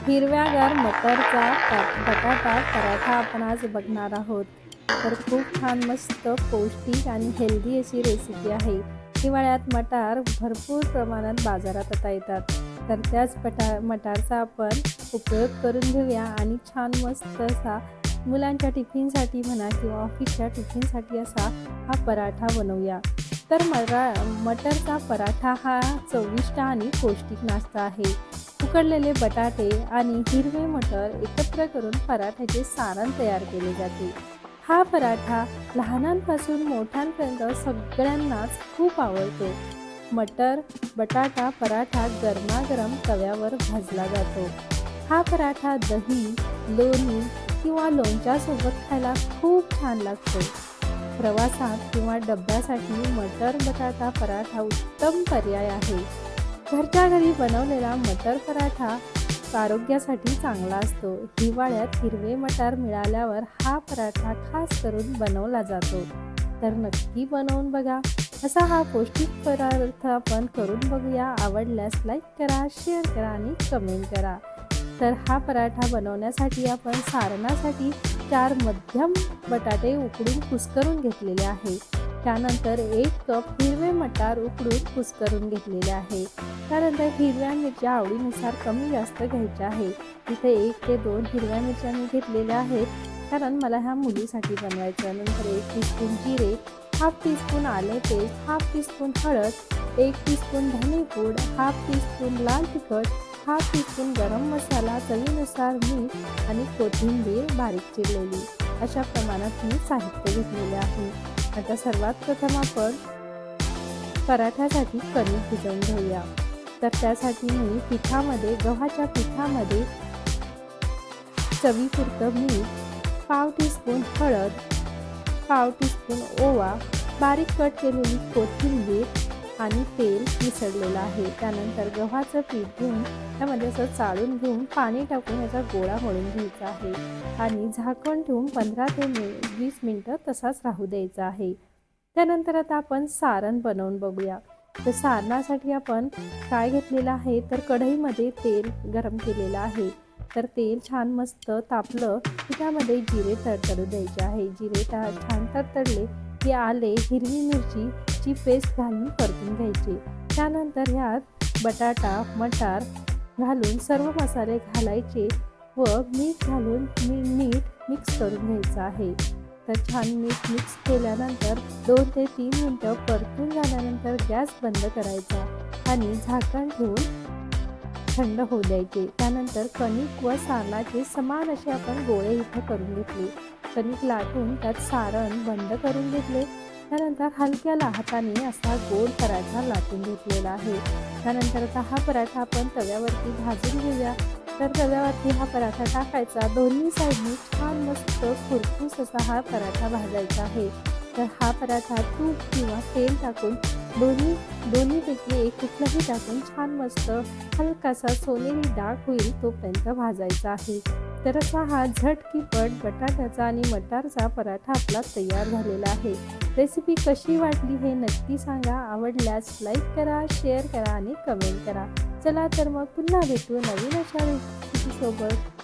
हिरव्यागार मटारचा बटाटा पराठा आपण आज बघणार आहोत. तर खूप छान मस्त पौष्टिक आणि हेल्दी अशी रेसिपी आहे. हिवाळ्यात मटार भरपूर प्रमाणात बाजारात आता येतात. तर त्याच मटारचा आपण उपयोग करून घेऊया आणि छान मस्त असा मुलांच्या टिफिनसाठी म्हणा किंवा ऑफिसच्या टिफिनसाठी असा हा पराठा बनवूया. तर मटरचा पराठा हा चविष्ट आणि पौष्टिक नाश्ता आहे. उकडलेले बटाटे आणि हिरवे मटर एकत्र करून पराठ्याचे सारण तयार केले जाते. हा पराठा लहानांपासून मोठ्यांपर्यंत सगळ्यांनाच खूप आवडतो. मटर बटाटा पराठा गरमागरम तव्यावर भाजला जातो. हा पराठा दही, लोणी किंवा लोणच्यासोबत खायला खूप छान लागतो. प्रवासात किंवा डब्यासाठी मटर बटाटा पराठा उत्तम पर्याय आहे. घरच्या घरी बनवलेला मटर पराठा आरोग्यासाठी चांगला असतो. हिवाळ्यात हिरवे मटार मिळाल्यावर हा पराठा खास करून बनवला जातो. तर नक्की बनवून बघा. असा हा पौष्टिक पदार्थ आपण करून बघूया. आवडल्यास लाईक करा, शेअर करा आणि कमेंट करा. तर हा पराठा बनवण्यासाठी आपण सारणासाठी 4 मध्यम बटाटे उकडून कुस्करून घेतलेले आहे. त्यानंतर 1 कप हिरवे मटार उकडून कुस्करून घेतलेले आहे. त्यानंतर हिरव्या मिरच्या आवडीनुसार कमी जास्त घ्यायच्या आहे. इथे 1 ते 2 हिरव्या मिरच्या मी घेतलेल्या आहेत, कारण मला ह्या मुलीसाठी बनवायचं. नंतर 1 टीस्पून जिरे, हाफ टीस्पून आले पेस्ट, हाफ टीस्पून हळद, 1 टीस्पून धनेपूड, हाफ टीस्पून लाल तिखट, हाफ टीस्पून गरम मसाला, चवीनुसार मीठ आणि कोथिंबीर बारीक चिरलेली. अशा प्रमाणात मी साहित्य घेतलेले आहे. आता सर्वात प्रथम आपण पराठ्यासाठी कणिक भिजवून घेऊया. तर त्यासाठी मी गव्हाच्या पिठामध्ये चवीपुरतं मीठ, पाव टीस्पून हळद, पाव टीस्पून ओवा, बारीक कट केलेली कोथिंबीर आणि तेल मिसळलेलं आहे. त्यानंतर गव्हाचं पीठ घेऊन त्यामध्ये असं चाळून घेऊन पाणी टाकून याचा गोळा मळून घ्यायचा आहे आणि झाकण ठेवून 15 ते 20 मिनटं तसाच राहू द्यायचा आहे. त्यानंतर आता आपण सारण बनवून बघूया. तर सारणासाठी आपण काय घेतलेलं आहे, तर कढईमध्ये तेल गरम केलेलं आहे. तर तेल छान मस्त तापलं की त्यामध्ये जिरे तडतडू द्यायचे आहे. जिरे छान तडतडले की आले, हिरवी मिरचीची पेस्ट घालून परतून घ्यायची. त्यानंतर ह्यात बटाटा मटार घालून सर्व मसाले घालायचे व मीठ घालून मीठ मिक्स करून घ्यायचं आहे. तर छान मीठ मिक्स केल्यानंतर 2 ते 3 मिनटं परतून झाल्यानंतर गॅस बंद करायचा आणि झाकण ठेवून थंड होऊ द्यायचे. त्यानंतर कणिक व सारणाचे समान असे आपण गोळे इथे करून घेतले. कणिक लाटून त्यात सारण बंद करून घेतले. त्यानंतर हलक्या हाताने असा गोल पराठा लाटून घेतलेला आहे. त्यानंतर आता हा पराठा आपण तव्यावरती भाजून घेऊया. तर तव्यावरती हा पराठा टाकायचा. दोन्ही साईडनी छान मस्त खुरपूस असा हा पराठा भाजायचा आहे. तर हा पराठा तूप किंवा तेल टाकून दोन्हीपैकी एक कुठलंही टाकून छान मस्त हलकासा सोनेरी डाग होईल तोपर्यंत भाजायचा आहे. तर असा हा झटकीपट बटाट्याचा आणि मटारचा पराठा आपला तयार झालेला आहे. रेसिपी कशी वाटली हे नक्की सांगा. आवडल्यास लाईक करा, शेअर करा आणि कमेंट करा. चला तर मग पुन्हा भेटू नवीन अशा रेसिपीसोबत.